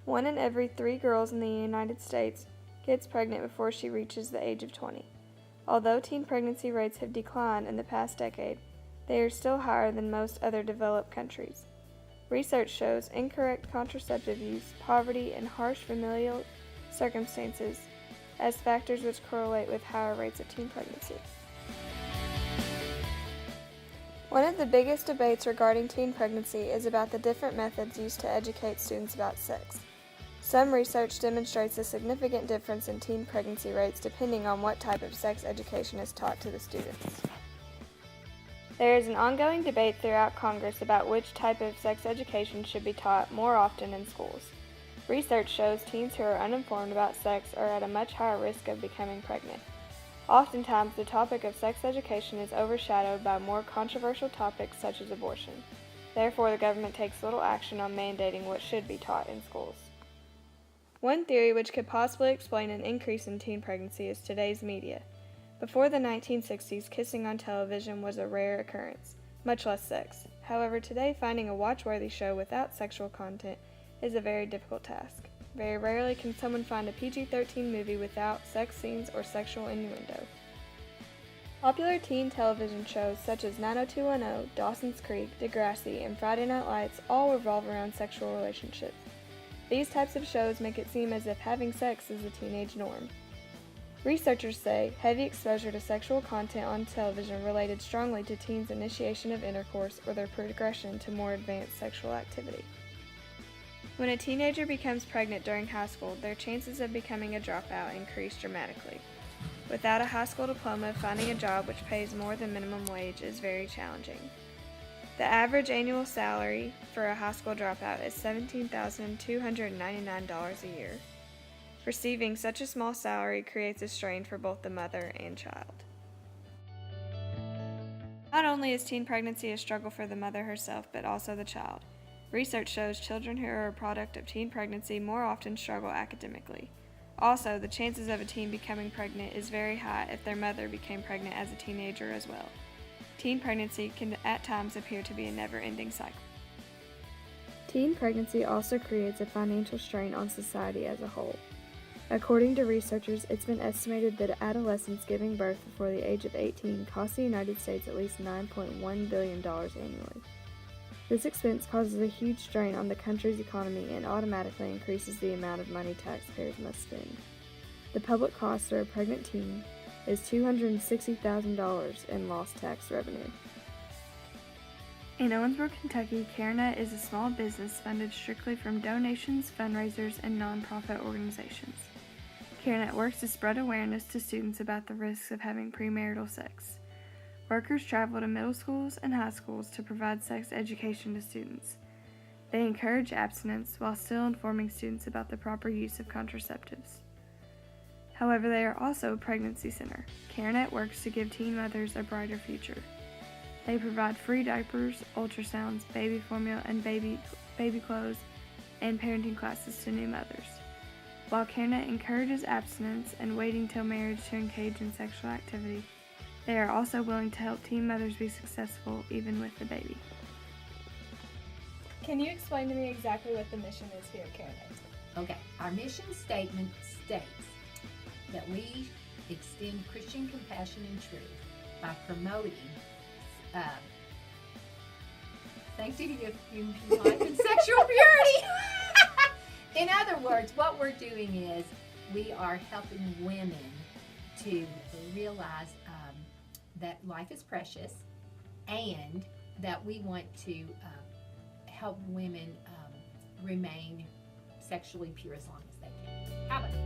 1 in every 3 girls in the United States gets pregnant before she reaches the age of 20. Although teen pregnancy rates have declined in the past decade, they are still higher than most other developed countries. Research shows incorrect contraceptive use, poverty, and harsh familial circumstances as factors which correlate with higher rates of teen pregnancy. One of the biggest debates regarding teen pregnancy is about the different methods used to educate students about sex. Some research demonstrates a significant difference in teen pregnancy rates depending on what type of sex education is taught to the students. There is an ongoing debate throughout Congress about which type of sex education should be taught more often in schools. Research shows teens who are uninformed about sex are at a much higher risk of becoming pregnant. Oftentimes, the topic of sex education is overshadowed by more controversial topics such as abortion. Therefore, the government takes little action on mandating what should be taught in schools. One theory which could possibly explain an increase in teen pregnancy is today's media. Before the 1960s, kissing on television was a rare occurrence, much less sex. However, today finding a watch-worthy show without sexual content is a very difficult task. Very rarely can someone find a PG-13 movie without sex scenes or sexual innuendo. Popular teen television shows such as 90210, Dawson's Creek, Degrassi, and Friday Night Lights all revolve around sexual relationships. These types of shows make it seem as if having sex is a teenage norm. Researchers say heavy exposure to sexual content on television related strongly to teens' initiation of intercourse or their progression to more advanced sexual activity. When a teenager becomes pregnant during high school, their chances of becoming a dropout increase dramatically. Without a high school diploma, finding a job which pays more than minimum wage is very challenging. The average annual salary for a high school dropout is $17,299 a year. Receiving such a small salary creates a strain for both the mother and child. Not only is teen pregnancy a struggle for the mother herself, but also the child. Research shows children who are a product of teen pregnancy more often struggle academically. Also, the chances of a teen becoming pregnant is very high if their mother became pregnant as a teenager as well. Teen pregnancy can at times appear to be a never-ending cycle. Teen pregnancy also creates a financial strain on society as a whole. According to researchers, it's been estimated that adolescents giving birth before the age of 18 cost the United States at least $9.1 billion annually. This expense causes a huge strain on the country's economy and automatically increases the amount of money taxpayers must spend. The public cost for a pregnant teen is $260,000 in lost tax revenue. In Owensboro, Kentucky, CareNet is a small business funded strictly from donations, fundraisers, and nonprofit organizations. CareNet works to spread awareness to students about the risks of having premarital sex. Workers travel to middle schools and high schools to provide sex education to students. They encourage abstinence while still informing students about the proper use of contraceptives. However, they are also a pregnancy center. CareNet works to give teen mothers a brighter future. They provide free diapers, ultrasounds, baby formula, and baby clothes, and parenting classes to new mothers. While CareNet encourages abstinence and waiting till marriage to engage in sexual activity, they are also willing to help teen mothers be successful even with the baby. Can you explain to me exactly what the mission is here at CareNet? Okay, our mission statement states that we extend Christian compassion and truth by promoting sanctity of human life and sexual purity. In other words, what we're doing is we are helping women to realize that life is precious and that we want to help women remain sexually pure as long as they can. How about it?